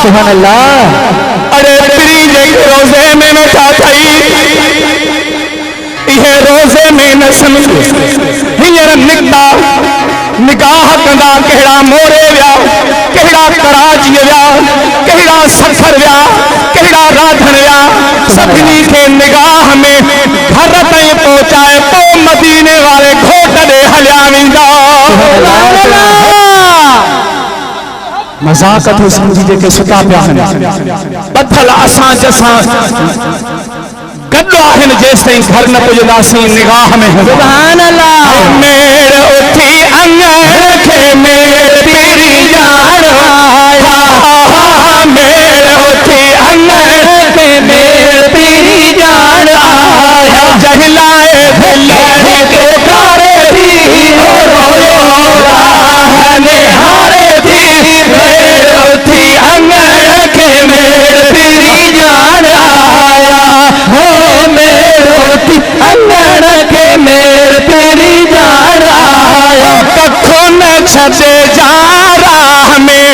سبحان اللہ ارے پری جی روزے میں بیٹھا تھئی یہ روزے میں نسن ہیر نکتا نگاہ کندا کہڑا مورے ویا کہڑا کراچی ویا کہڑا سفر ویا کہڑا رادھن ویا سبنی کے نگاہ میں گھر تائیں پہنچائے پو مدینے والے گھوٹ دے ہلیا ویندا مذاقت ہے سمجھی جے کے ستا پیا ہیں بدھل اساں جساں گڈو آہن جیس تائیں گھر نہ پجداسی نگاہ میں سبحان اللہ میرے اٹھی انگڑ کے میرے پیری جان آیا میرے اٹھی انگڑ کے میرے پیری جان آیا جہلائے بھلے کے کارے بھی رویو راہ نہارے بھی میرے اٹھی انگڑ کے میرے پیری جان آیا انگڑ کے میرے پیری جان آیا ککھوں نہ چھتے جا راہ میں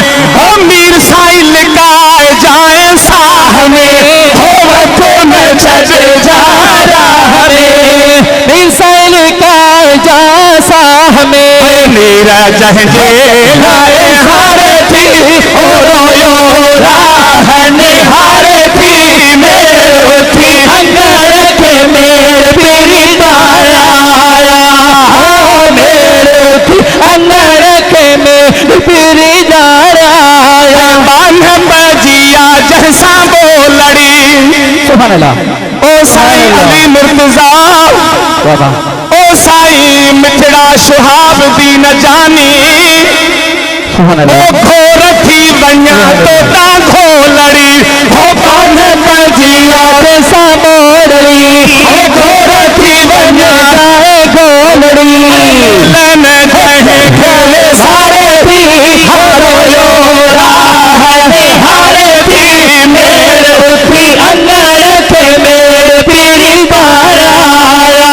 میر سائی لکائے جائیں ساہ میں ککھوں نہ چھتے جا راہ میں میر سائی لکائے جائیں ساہ میں میرا جہجے لائے ہارے تھی رویو راہ نہارے تھی میرے اٹھی انگڑ کے میرے پیری جان آیا میرے اٹھی انگڑ کے میرے پیری جان آیا بان بجیا جیسا بولڑی سبحان اللہ او سائی علی مرتضیٰ او سائی مٹھڑا شہاب دی نہ جانی سبحان او اللہ گھور تھی بنیا تو تا گھولڑی او بان بجیا جیسا بولڑی او گھور تھی بنیا گھولڑی لن جہے کھلے سارے تھی ہارو راہ نہارے تھی میرے اٹھی انگڑ کے میرے پیری جان آیا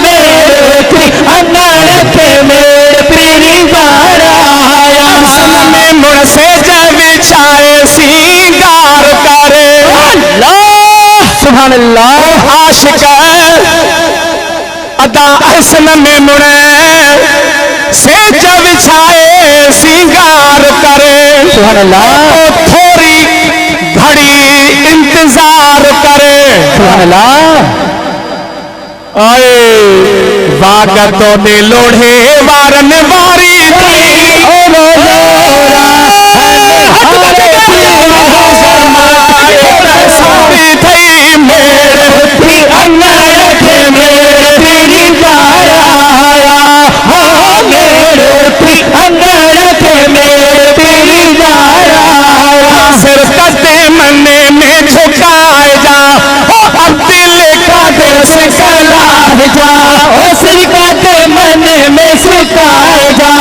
میرے اٹھی انگڑ کے میرے پیری جان آیا سن میں مڑ سے جب بچھائے سینگار کرے اللہ سبحان اللہ عاشق ادا احسن میں مڑے سے جب بچھائے سینگار کرے سبحان اللہ تھوڑی گھڑی انتظار کرے سبحان اللہ آئے واگتوں نے لوڑے وارن واری تھی او لوڑا ساری تھی میرے اٹھی انگڑ کے میرے پیری جان آیا میرے اٹھی انگڑ کے میرے پیری جان آیا سر کتے منے میں جھکائے جا اب دل کا دل سے کلا جا سر کتے منے میں جھکائے جا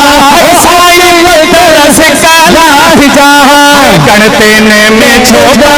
سائی دل سے کلا جا گھڑتے نے میں چھوڑا